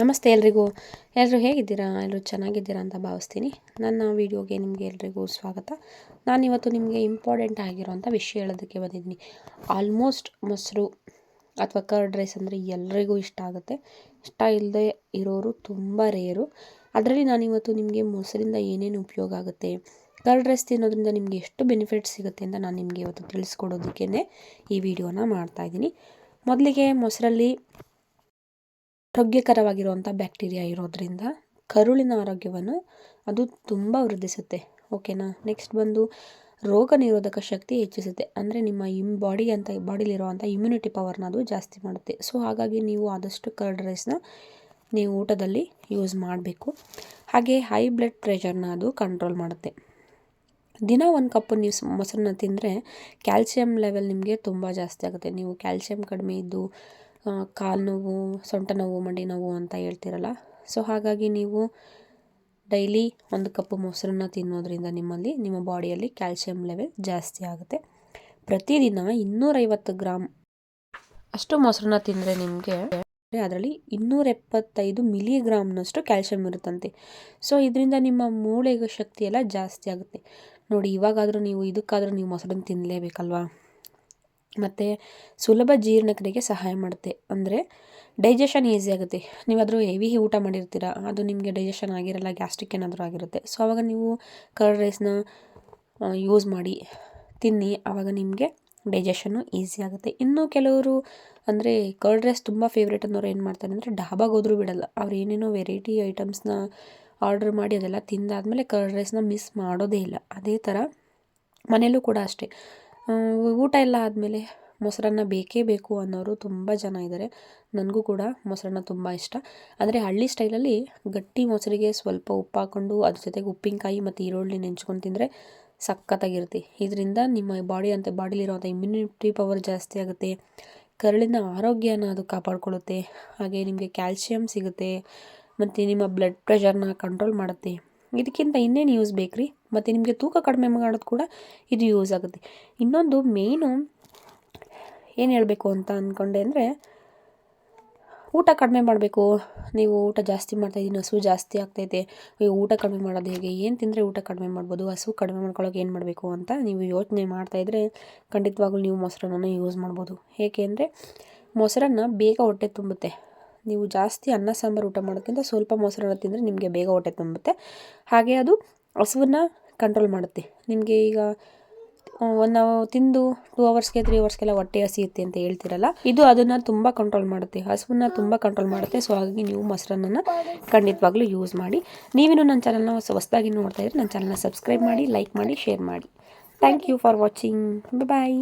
ನಮಸ್ತೆ ಎಲ್ರಿಗೂ. ಎಲ್ಲರೂ ಹೇಗಿದ್ದೀರಾ? ಎಲ್ಲರೂ ಚೆನ್ನಾಗಿದ್ದೀರಾ ಅಂತ ಭಾವಿಸ್ತೀನಿ. ನನ್ನ ವೀಡಿಯೋಗೆ ನಿಮಗೆ ಎಲ್ರಿಗೂ ಸ್ವಾಗತ. ನಾನಿವತ್ತು ನಿಮಗೆ ಇಂಪಾರ್ಟೆಂಟ್ ಆಗಿರೋಂಥ ವಿಷಯ ಹೇಳೋದಕ್ಕೆ ಬಂದಿದ್ದೀನಿ. ಆಲ್ಮೋಸ್ಟ್ ಮೊಸರು ಅಥವಾ ಕರ್ಡ್ ರೈಸ್ ಅಂದರೆ ಎಲ್ರಿಗೂ ಇಷ್ಟ ಆಗುತ್ತೆ. ಇಷ್ಟ ಇಲ್ಲದೆ ಇರೋರು ತುಂಬ ರೇರು. ಅದರಲ್ಲಿ ನಾನಿವತ್ತು ನಿಮಗೆ ಮೊಸರಿಂದ ಏನೇನು ಉಪಯೋಗ ಆಗುತ್ತೆ, ಕರ್ಡ್ ರೈಸ್ ತಿನ್ನೋದ್ರಿಂದ ನಿಮಗೆ ಎಷ್ಟು ಬೆನಿಫಿಟ್ಸ್ ಸಿಗುತ್ತೆ ಅಂತ ನಾನು ನಿಮಗೆ ಇವತ್ತು ತಿಳಿಸ್ಕೊಡೋದಕ್ಕೇ ಈ ವಿಡಿಯೋನ ಮಾಡ್ತಾಯಿದ್ದೀನಿ. ಮೊದಲಿಗೆ ಮೊಸರಲ್ಲಿ ಆರೋಗ್ಯಕರವಾಗಿರುವಂಥ ಬ್ಯಾಕ್ಟೀರಿಯಾ ಇರೋದ್ರಿಂದ ಕರುಳಿನ ಆರೋಗ್ಯವನ್ನು ಅದು ತುಂಬ ವೃದ್ಧಿಸುತ್ತೆ. ಓಕೆನಾ. ನೆಕ್ಸ್ಟ್ ಬಂದು ರೋಗ ನಿರೋಧಕ ಶಕ್ತಿ ಹೆಚ್ಚಿಸುತ್ತೆ. ಅಂದರೆ ನಿಮ್ಮ ಬಾಡಿಲಿರುವಂಥ ಇಮ್ಯುನಿಟಿ ಪವರ್ನ ಅದು ಜಾಸ್ತಿ ಮಾಡುತ್ತೆ. ಸೊ ಹಾಗಾಗಿ ನೀವು ಆದಷ್ಟು ಕರ್ಡ್ ರೈಸ್ನ ನೀವು ಊಟದಲ್ಲಿ ಯೂಸ್ ಮಾಡಬೇಕು. ಹಾಗೆ ಹೈ ಬ್ಲಡ್ ಪ್ರೆಷರ್ನ ಅದು ಕಂಟ್ರೋಲ್ ಮಾಡುತ್ತೆ. ದಿನ 1 ಕಪ್ ನೀವು ಮೊಸರನ್ನ ತಿಂದರೆ ಕ್ಯಾಲ್ಸಿಯಂ ಲೆವೆಲ್ ನಿಮಗೆ ತುಂಬ ಜಾಸ್ತಿ ಆಗುತ್ತೆ. ನೀವು ಕ್ಯಾಲ್ಸಿಯಂ ಕಡಿಮೆ ಇದ್ದು ಕಾಲು ನೋವು, ಸೊಂಟ ನೋವು, ಮಂಡಿ ನೋವು ಅಂತ ಹೇಳ್ತಿರಲ್ಲ. ಸೊ ಹಾಗಾಗಿ ನೀವು ಡೈಲಿ 1 ಕಪ್ ಮೊಸರನ್ನ ತಿನ್ನೋದ್ರಿಂದ ನಿಮ್ಮ ಬಾಡಿಯಲ್ಲಿ ಕ್ಯಾಲ್ಸಿಯಂ ಲೆವೆಲ್ ಜಾಸ್ತಿ ಆಗುತ್ತೆ. ಪ್ರತಿದಿನ 250 ಗ್ರಾಮ್ ಅಷ್ಟು ಮೊಸರನ್ನ ತಿಂದರೆ ನಿಮಗೆ ಅದರಲ್ಲಿ 275 ಮಿಲಿಗ್ರಾಮ್ನಷ್ಟು ಕ್ಯಾಲ್ಸಿಯಂ ಇರುತ್ತಂತೆ. ಸೊ ಇದರಿಂದ ನಿಮ್ಮ ಮೂಳೆಗೆ ಶಕ್ತಿ ಎಲ್ಲ ಜಾಸ್ತಿ ಆಗುತ್ತೆ. ನೋಡಿ, ಇವಾಗಾದರೂ ಇದಕ್ಕಾದರೂ ನೀವು ಮೊಸರನ್ನ ತಿನ್ನಲೇಬೇಕಲ್ವಾ. ಮತ್ತು ಸುಲಭ ಜೀರ್ಣಕ್ರಿಯೆಗೆ ಸಹಾಯ ಮಾಡುತ್ತೆ. ಅಂದರೆ ಡೈಜೆಷನ್ ಈಸಿ ಆಗುತ್ತೆ. ನೀವಾದರೂ ಹೆವಿ ಊಟ ಮಾಡಿರ್ತೀರ, ಅದು ನಿಮಗೆ ಡೈಜೆಷನ್ ಆಗಿರಲ್ಲ, ಗ್ಯಾಸ್ಟ್ರಿಕ್ ಏನಾದರೂ ಆಗಿರುತ್ತೆ. ಸೊ ಆವಾಗ ನೀವು ಕರ್ಡ್ ರೈಸ್ನ ಯೂಸ್ ಮಾಡಿ ತಿನ್ನಿ, ಆವಾಗ ನಿಮಗೆ ಡೈಜೆಷನ್ನು ಈಸಿ ಆಗುತ್ತೆ. ಇನ್ನು ಕೆಲವರು ಅಂದರೆ ಕರ್ಡ್ ರೈಸ್ ತುಂಬ ಫೇವ್ರೇಟ್ ಅನ್ನೋರು ಏನು ಮಾಡ್ತಾರೆ ಅಂದರೆ ಡಾಬಾಗೆ ಹೋದ್ರೂ ಬಿಡಲ್ಲ. ಅವ್ರು ಏನೇನೋ ವೆರೈಟಿ ಐಟಮ್ಸ್ನ ಆರ್ಡ್ರ್ ಮಾಡಿ ಅದೆಲ್ಲ ತಿಂದಾದ್ಮೇಲೆ ಕರ್ಡ್ ರೈಸ್ನ ಮಿಸ್ ಮಾಡೋದೇ ಇಲ್ಲ. ಅದೇ ಥರ ಮನೆಯಲ್ಲೂ ಕೂಡ ಅಷ್ಟೇ. ಊಟ ಎಲ್ಲ ಆದಮೇಲೆ ಮೊಸರನ್ನ ಬೇಕೇ ಬೇಕು ಅನ್ನೋರು ತುಂಬ ಜನ ಇದ್ದಾರೆ. ನನಗೂ ಕೂಡ ಮೊಸರನ್ನ ತುಂಬ ಇಷ್ಟ. ಅಂದರೆ ಹಳ್ಳಿ ಸ್ಟೈಲಲ್ಲಿ ಗಟ್ಟಿ ಮೊಸರಿಗೆ ಸ್ವಲ್ಪ ಉಪ್ಪು ಹಾಕ್ಕೊಂಡು ಅದ್ರ ಜೊತೆಗೆ ಉಪ್ಪಿನಕಾಯಿ ಮತ್ತು ಈರುಳ್ಳಿ ನೆಂಚ್ಕೊಂಡು ತಿಂದರೆ ಸಖತ್ತಾಗಿರುತ್ತೆ. ಇದರಿಂದ ನಿಮ್ಮ ಬಾಡಿಲಿರುವಂಥ ಇಮ್ಯುನಿಟಿ ಪವರ್ ಜಾಸ್ತಿ ಆಗುತ್ತೆ. ಕರುಳಿನ ಆರೋಗ್ಯನ ಅದು ಕಾಪಾಡ್ಕೊಳ್ಳುತ್ತೆ. ಹಾಗೆ ನಿಮಗೆ ಕ್ಯಾಲ್ಸಿಯಂ ಸಿಗುತ್ತೆ ಮತ್ತು ನಿಮ್ಮ ಬ್ಲಡ್ ಪ್ರೆಷರ್ನ ಕಂಟ್ರೋಲ್ ಮಾಡುತ್ತೆ. ಇದಕ್ಕಿಂತ ಇನ್ನೇನು ಯೂಸ್ ಬೇಕ್ರಿ. ಮತ್ತು ನಿಮಗೆ ತೂಕ ಕಡಿಮೆ ಮಾಡೋದು ಕೂಡ ಇದು ಯೂಸ್ ಆಗುತ್ತೆ. ಇನ್ನೊಂದು ಮೇಯ್ನು ಏನು ಹೇಳಬೇಕು ಅಂತ ಅಂದ್ಕೊಂಡೆ ಅಂದರೆ, ಊಟ ಕಡಿಮೆ ಮಾಡಬೇಕು. ನೀವು ಊಟ ಜಾಸ್ತಿ ಮಾಡ್ತಾಯಿದ್ದೀನಿ, ಹಸು ಜಾಸ್ತಿ ಆಗ್ತೈತೆ, ಊಟ ಕಡಿಮೆ ಮಾಡೋದು ಹೇಗೆ, ಏನು ತಿಂದರೆ ಊಟ ಕಡಿಮೆ ಮಾಡ್ಬೋದು, ಹಸು ಕಡಿಮೆ ಮಾಡ್ಕೊಳ್ಳೋಕೆ ಏನು ಮಾಡಬೇಕು ಅಂತ ನೀವು ಯೋಚನೆ ಮಾಡ್ತಾಯಿದ್ರೆ ಖಂಡಿತವಾಗ್ಲೂ ನೀವು ಮೊಸರನ್ನ ಯೂಸ್ ಮಾಡ್ಬೋದು. ಏಕೆ ಅಂದರೆ ಮೊಸರನ್ನ ಬೇಗ ಹೊಟ್ಟೆ ತುಂಬುತ್ತೆ. ನೀವು ಜಾಸ್ತಿ ಅನ್ನ ಸಾಂಬಾರು ಊಟ ಮಾಡೋಕ್ಕಿಂತ ಸ್ವಲ್ಪ ಮೊಸರನ್ನ ತಿಂದರೆ ನಿಮಗೆ ಬೇಗ ಹೊಟ್ಟೆ ತುಂಬುತ್ತೆ. ಹಾಗೆ ಅದು ಹಸುವನ್ನ ಕಂಟ್ರೋಲ್ ಮಾಡುತ್ತೆ. ನಿಮಗೆ ಈಗ ನಾವು ತಿಂದು 2 ಅವರ್ಸ್ಗೆ 3 ಅವರ್ಸ್ಗೆಲ್ಲ ಹೊಟ್ಟೆ ಹಸಿಯುತ್ತೆ ಅಂತ ಹೇಳ್ತಿರಲ್ಲ, ಇದು ಅದನ್ನು ತುಂಬ ಕಂಟ್ರೋಲ್ ಮಾಡುತ್ತೆ, ಹಸುವನ್ನ ತುಂಬ ಕಂಟ್ರೋಲ್ ಮಾಡುತ್ತೆ. ಸೊ ಹಾಗಾಗಿ ನೀವು ಮೊಸರನ್ನ ಖಂಡಿತವಾಗ್ಲೂ ಯೂಸ್ ಮಾಡಿ. ನೀವಿನ್ನೂ ನನ್ನ ಚಾನಲ್ನ ಹೊಸದಾಗಿ ನೋಡ್ತಾ ಇದ್ರೆ ನನ್ನ ಚಾನಲ್ನ ಸಬ್ಸ್ಕ್ರೈಬ್ ಮಾಡಿ, ಲೈಕ್ ಮಾಡಿ, ಶೇರ್ ಮಾಡಿ. Thank you for watching. Bye.